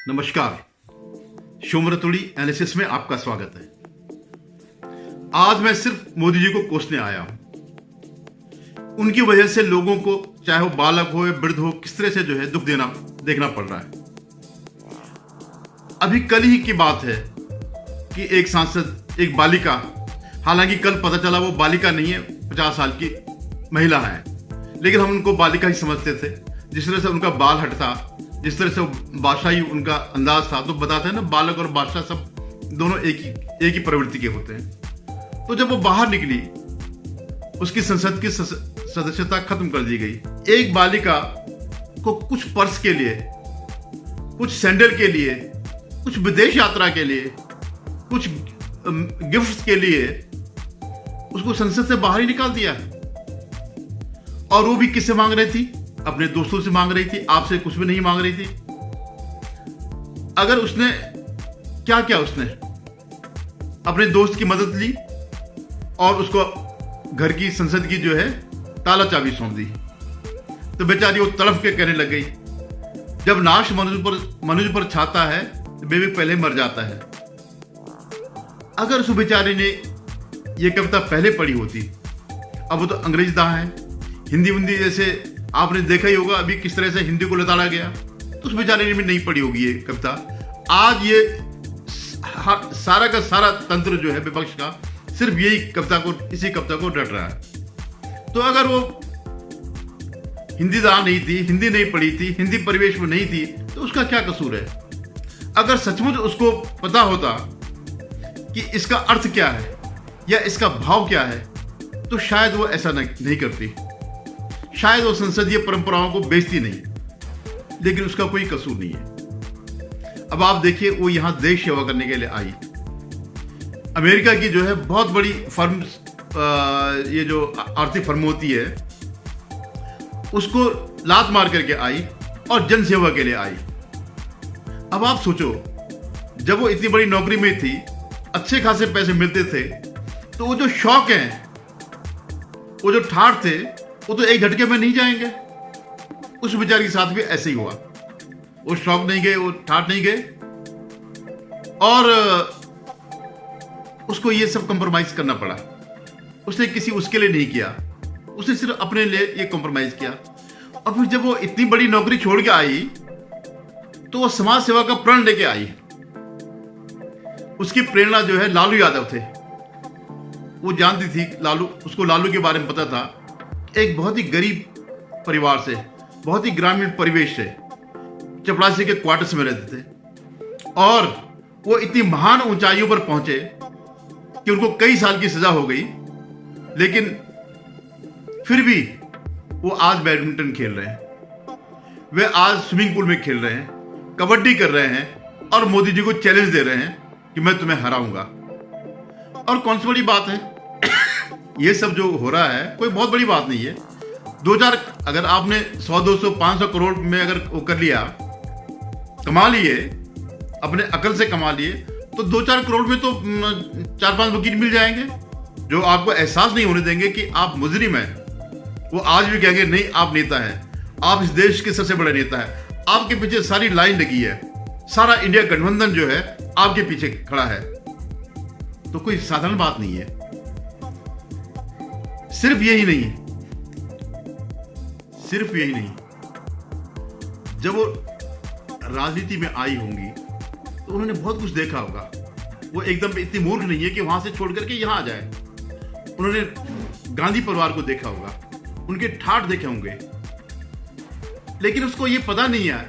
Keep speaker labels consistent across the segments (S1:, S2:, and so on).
S1: नमस्कार। शोमरतुड़ी एनालिसिस में आपका स्वागत है। आज मैं सिर्फ मोदी जी को कोसने आया हूं। उनकी वजह से लोगों को, चाहे वो बालक हो या वृद्ध हो, किस तरह से जो है दुख देखना पड़ रहा है। अभी कल ही की बात है कि एक सांसद, एक बालिका, हालांकि कल पता चला वो बालिका नहीं है, 50 साल की महिला है, लेकिन हम उनको बालिका ही समझते थे। जिस तरह से उनका बाल हटता, जिस तरह से बादशाही उनका अंदाज था, तो बताते हैं ना, बालक और बादशाह सब दोनों एक ही प्रवृत्ति के होते हैं। तो जब वो बाहर निकली, उसकी संसद की सदस्यता खत्म कर दी गई। एक बालिका को कुछ पर्स के लिए, कुछ सैंडल के लिए, कुछ विदेश यात्रा के लिए, कुछ गिफ्ट के लिए उसको संसद से बाहर ही निकाल दिया। और वो भी किससे मांग रही थी? अपने दोस्तों से मांग रही थी, आपसे कुछ भी नहीं मांग रही थी। अगर उसने क्या किया, उसने अपने दोस्त की मदद ली और उसको घर की, संसद की जो है ताला चाबी सौंप दी, तो बेचारी वो तड़फ के कहने लग गई, जब नाश मनुष्य पर छाता है तो बेबी पहले मर जाता है। अगर उस बेचारे ने ये कविता पहले पढ़ी होती, अब वो तो अंग्रेज दां है, हिंदी जैसे आपने देखा ही होगा अभी किस तरह से हिंदी को लताड़ा गया, तो उस बेचारे ने भी नहीं पढ़ी होगी ये कविता। आज ये सारा का सारा तंत्र जो है विपक्ष का, सिर्फ इसी कविता को रट रहा है। तो अगर वो हिंदीदार नहीं थी, हिंदी नहीं पढ़ी थी, हिंदी परिवेश में नहीं थी, तो उसका क्या कसूर है? अगर सचमुच उसको पता होता कि इसका अर्थ क्या है या इसका भाव क्या है, तो शायद वो ऐसा नहीं करती, शायद वो संसदीय परंपराओं को बेचती नहीं। लेकिन उसका कोई कसूर नहीं है। अब आप देखिए, वो यहां देश सेवा करने के लिए आई। अमेरिका की जो है बहुत बड़ी फर्म, ये जो आर्थिक फर्म होती है, उसको लात मार करके आई और जन सेवा के लिए आई। अब आप सोचो, जब वो इतनी बड़ी नौकरी में थी, अच्छे खासे पैसे मिलते थे, तो वो जो शौक हैं, वो जो ठाठ थे, वो तो एक झटके में नहीं जाएंगे। उस बेचारे के साथ भी ऐसे ही हुआ। वो शौक नहीं गए, वो ठाठ नहीं गए, और उसको ये सब कंप्रोमाइज करना पड़ा। उसने किसी उसके लिए नहीं किया, उसने सिर्फ अपने लिए ये कंप्रोमाइज किया। और फिर जब वो इतनी बड़ी नौकरी छोड़ के आई, तो वो समाज सेवा का प्रण लेके आई। उसकी प्रेरणा जो है लालू यादव थे। वो जानती थी उसको लालू के बारे में पता था। एक बहुत ही गरीब परिवार से, बहुत ही ग्रामीण परिवेश से, चपरासी के क्वार्टर्स में रहते थे, और वो इतनी महान ऊंचाइयों पर पहुंचे कि उनको कई साल की सजा हो गई, लेकिन फिर भी वो आज बैडमिंटन खेल रहे हैं, वे आज स्विमिंग पूल में खेल रहे हैं, कबड्डी कर रहे हैं, और मोदी जी को चैलेंज दे रहे हैं कि मैं तुम्हें हराऊंगा। और कौन सी बड़ी बात है? ये सब जो हो रहा है कोई बहुत बड़ी बात नहीं है। 2-4, अगर आपने 100, 200, 500 करोड़ में अगर वो कर लिया, कमा लिए, अपने अकल से कमा लिए, तो 2-4 करोड़ में तो 4-5 वकील मिल जाएंगे जो आपको एहसास नहीं होने देंगे कि आप मुजरिम हैं। वो आज भी कहेंगे नहीं, आप नेता हैं, आप इस देश के सबसे बड़े नेता हैं, आपके पीछे सारी लाइन लगी है, सारा इंडिया गठबंधन जो है आपके पीछे खड़ा है। तो कोई साधारण बात नहीं है। सिर्फ यही नहीं, जब वो राजनीति में आई होंगी तो उन्होंने बहुत कुछ देखा होगा। वो एकदम इतनी मूर्ख नहीं है कि वहां से छोड़ करके यहां आ जाए। उन्होंने गांधी परिवार को देखा होगा, उनके ठाठ देखे होंगे, लेकिन उसको ये पता नहीं है।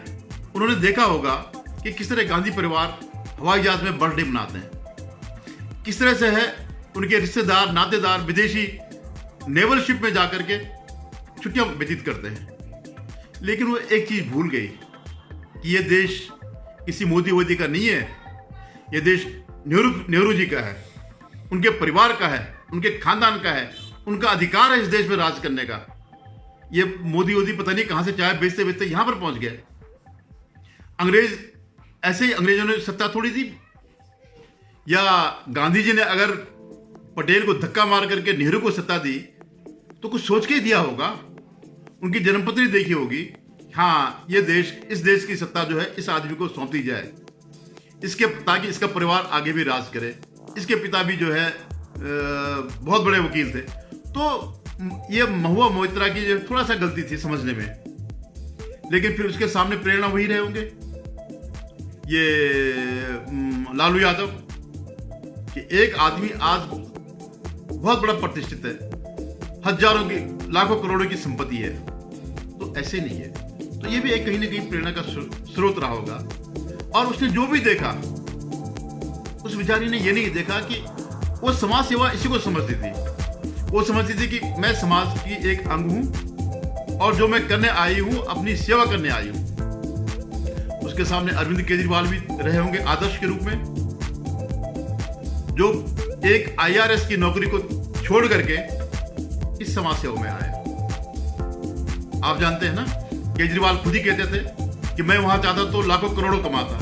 S1: उन्होंने देखा होगा कि किस तरह गांधी परिवार हवाई जहाज में बर्थडे मनाते हैं, किस तरह से है उनके रिश्तेदार, नातेदार विदेशी नेवल शिप में जाकर के छुट्टियां व्यतीत करते हैं। लेकिन वो एक चीज भूल गई कि ये देश किसी मोदी का नहीं है, ये देश नेहरू जी का है, उनके परिवार का है, उनके खानदान का है, उनका अधिकार है इस देश में राज करने का। ये मोदी पता नहीं कहां से चाय बेचते बेचते यहां पर पहुंच गए। अंग्रेज, ऐसे ही अंग्रेजों ने सत्ता थोड़ी थी, या गांधी जी ने अगर पटेल को धक्का मार करके नेहरू को सत्ता दी तो कुछ सोच के ही दिया होगा। उनकी जन्मपत्री देखी होगी, हाँ, इस देश की सत्ता जो है इस आदमी को सौंपी जाए, ताकि इसका परिवार आगे भी राज करे। इसके पिता भी जो है बहुत बड़े वकील थे। तो ये महुआ मोइत्रा की थोड़ा सा गलती थी समझने में, लेकिन फिर उसके सामने प्रेरणा वही रहे होंगे ये लालू यादव, कि एक आदमी आज बहुत बड़ा प्रतिष्ठित है, हजारों की लाखों करोड़ों की संपत्ति है, तो ऐसे नहीं है। तो ये भी एक कहीं ना कहीं प्रेरणा का स्रोत रहा होगा। और उसने जो भी देखा, उस बेचारी ने ये नहीं देखा कि वो समाज सेवा इसी को समझती थी। वो समझती थी कि मैं समाज की एक अंग हूं और जो मैं करने आई हूं अपनी सेवा करने आई हूं। उसके सामने अरविंद केजरीवाल भी रहे होंगे आदर्श के रूप में, जो एक IRS की नौकरी को छोड़ करके इस समाज सेवा में आए। आप जानते हैं ना, केजरीवाल खुद ही कहते थे कि मैं वहां चाहता तो लाखों करोड़ों कमाता,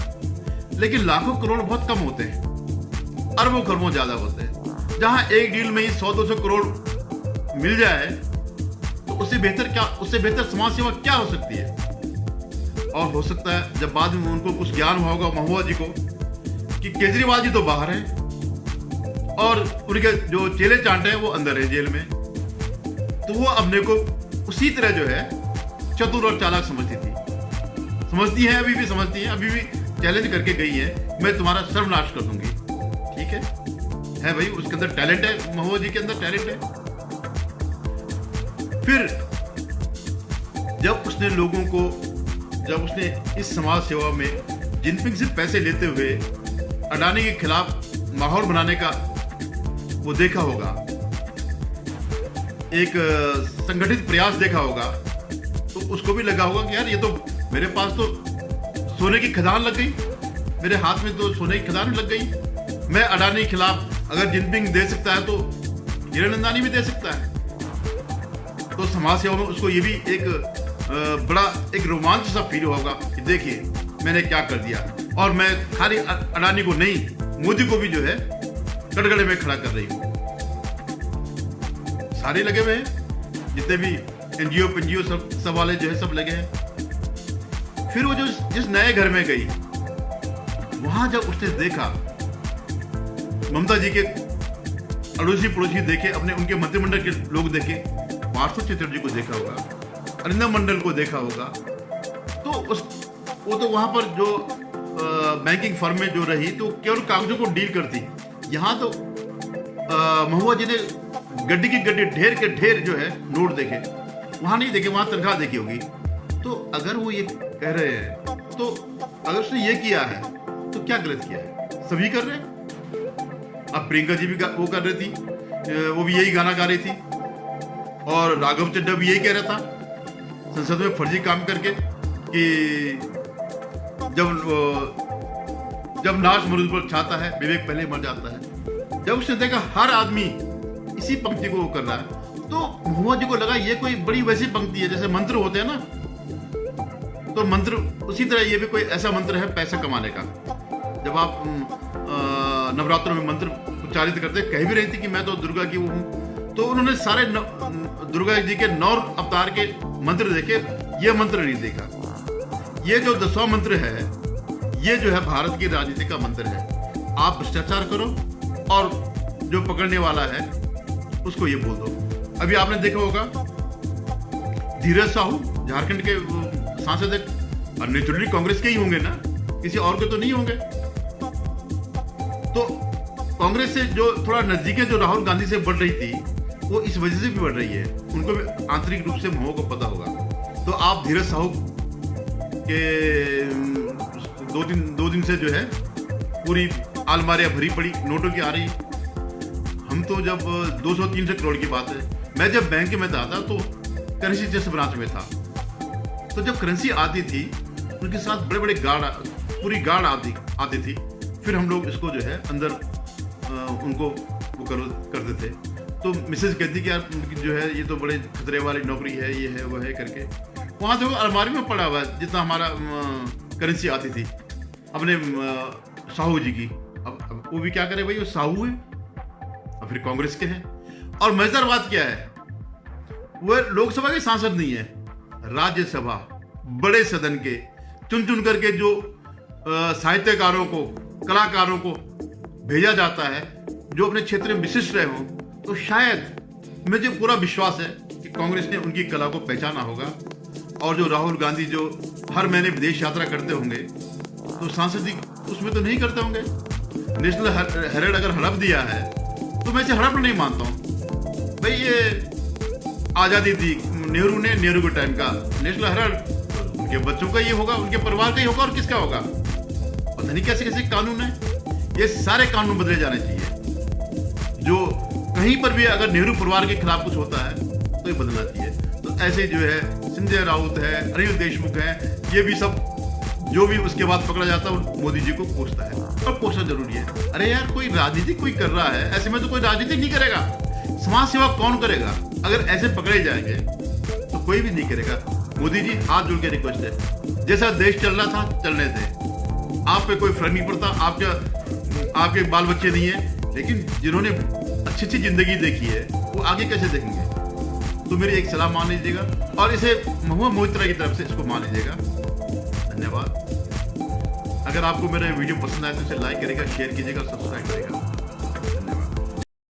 S1: लेकिन लाखों करोड़ बहुत कम होते हैं, अरबों खरबों ज्यादा होते हैं। जहां एक डील में ही 100-200 करोड़ मिल जाए तो उससे बेहतर समाज सेवा क्या हो सकती है। और हो सकता है जब बाद में उनको कुछ ज्ञान हुआ होगा महुआ जी को कि केजरीवाल जी तो बाहर हैं और उनके जो चेले चांटे हैं वो अंदर है जेल में, तो वो अपने को उसी तरह जो है चतुर और चालाक समझती है, अभी भी समझती है, अभी भी चैलेंज करके गई है, मैं तुम्हारा सर्वनाश कर दूंगी। ठीक है भाई, उसके अंदर टैलेंट है, महुआ जी के अंदर टैलेंट है। फिर जब उसने इस समाज सेवा में जिनपिंग से पैसे लेते हुए अडानी के खिलाफ माहौल बनाने का वो देखा होगा, एक संगठित प्रयास देखा होगा, तो उसको भी लगा होगा कि यार ये तो मेरे पास तो सोने की खदान लग गई, मेरे हाथ में तो सोने की खदान लग गई। मैं अडानी के खिलाफ अगर जिनपिंग दे सकता है तो हिरनंदानी भी दे सकता है। तो समाज सेवा में उसको ये भी एक बड़ा एक रोमांच सा फील होगा कि देखिए मैंने क्या कर दिया, और मैं खाली अडानी को नहीं, मोदी को भी जो है कटघरे में खड़ा कर रही हूँ। सारे लगे हुए हैं, जितने भी एनजीओ पेनजीओ सब वाले जो है सब लगे हैं। फिर वो जो जिस नए घर में गई, वहां जब उसने देखा ममता जी के अड़ोसी पड़ोसी देखे, अपने उनके मंत्रिमंडल के लोग देखे, पार्थ चटर्जी को देखा होगा, अरिंदम मंडल को देखा होगा, तो वो तो वहां पर जो बैंकिंग फर्म में जो रही तो केवल कागजों को डील करती। यहाँ तो महुआ जी ने गड्डी की गड्डी ढेर के ढेर जो है नोट देखे, वहां नहीं देखे, वहां तनख्वाह देखी होगी। तो अगर वो ये कह रहे हैं, तो अगर उसने ये किया है तो क्या गलत किया है? सभी कर रहे हैं। अब प्रियंका जी भी वो कर रही थी, वो भी यही गाना गा रही थी, और राघव चड्ढा भी यही कह रहा था संसद में फर्जी काम करके कि जब नाश मरुद पर छाता है विवेक पहले मर जाता है। जब उसने देखा हर आदमी इसी पंक्ति को वो कर रहा है, तो महुआ जी को लगा ये कोई बड़ी वैसी पंक्ति है जैसे मंत्र होते हैं ना, तो मंत्र उसी तरह ये भी कोई ऐसा मंत्र है पैसा कमाने का। जब आप नवरात्रों में मंत्र उच्चारित करते, कह भी रही थी कि मैं तो दुर्गा की वो हूँ, तो उन्होंने सारे दुर्गा जी के 9 अवतार के मंत्र देखे, ये मंत्र नहीं देखा। ये जो 10वां मंत्र है, ये जो है भारत की राजनीति का मंत्र है, आप भ्रष्टाचार करो और जो पकड़ने वाला है उसको ये बोल दो। अभी आपने देखा होगा धीरज साहू झारखंड के सांसद है, नेचुरली कांग्रेस के ही होंगे ना, किसी और के तो नहीं होंगे। तो कांग्रेस से जो थोड़ा नजदीकें जो राहुल गांधी से बढ़ रही थी, वो इस वजह से भी बढ़ रही है, उनको भी आंतरिक रूप से महुआ को पता होगा। तो आप धीरज साहू के 2 दिन से जो है पूरी अलमारियां भरी पड़ी नोटों की आ रही। हम तो जब 200-300 करोड़ की बात है, मैं जब बैंक में था तो करेंसी चेस्ट ब्रांच में था, तो जब करेंसी आती थी उनके साथ बड़े बड़े गार्ड, पूरी गार्ड आती थी। फिर हम लोग इसको जो है अंदर उनको वो करते थे। तो मिसेज कहती कि यार जो है ये तो बड़े खतरे वाली नौकरी है, ये है वो है करके। वहाँ तो अलमारी में पड़ा हुआ है जितना हमारा करेंसी आती थी अपने साहू जी की। अब वो भी क्या करे भाई, वो साहू है, अब फिर कांग्रेस के हैं। और मजेदार बात क्या है, वो लोकसभा के सांसद नहीं है, राज्यसभा बड़े सदन के चुन चुन करके जो साहित्यकारों को, कलाकारों को भेजा जाता है जो अपने क्षेत्र में विशिष्ट रहे हो, तो शायद मुझे पूरा विश्वास है कि कांग्रेस ने उनकी कला को पहचाना होगा। और जो राहुल गांधी जो हर महीने विदेश यात्रा करते होंगे, तो सांसदिक उसमें तो नहीं करते होंगे। नेशनल हेराल्ड अगर हड़प दिया है तो मैं इसे हड़प नहीं मानता हूँ। भाई ये आज़ादी दी नेहरू ने, नेहरू के टाइम का नेशनल हेराल्ड उनके बच्चों का ये होगा, उनके परिवार का ही होगा, और किसका होगा? पता नहीं कैसे कैसे कानून है। ये सारे कानून बदले जाने चाहिए। जो कहीं पर भी अगर नेहरू परिवार के खिलाफ कुछ होता है तो ये बदलना चाहिए। तो ऐसे जो है संजय राउत है, अनिल देशमुख है, ये भी सब जो भी उसके बाद पकड़ा जाता है मोदी जी को कोसता है, और कोसना जरूरी है। अरे यार, कोई राजनीति कोई कर रहा है, ऐसे में तो कोई राजनीति नहीं करेगा। समाज सेवा कौन करेगा? अगर ऐसे पकड़े जाएंगे तो कोई भी नहीं करेगा। मोदी जी, हाथ जोड़ के रिक्वेस्ट है, जैसा देश चल रहा था चलने दे, आप पे कोई फर्क नहीं पड़ता, आपके बाल बच्चे नहीं है, लेकिन जिन्होंने अच्छी अच्छी जिंदगी देखी है वो आगे कैसे देखेंगे? तो मेरी एक सलाह मान लीजिएगा, और इसे महुआ मोहित्रा की तरफ से इसको मान लीजिएगा। धन्यवाद। अगर आपको मेरा वीडियो पसंद आए तो इसे लाइक करेगा, शेयर कीजिएगा, सब्सक्राइब करेगा।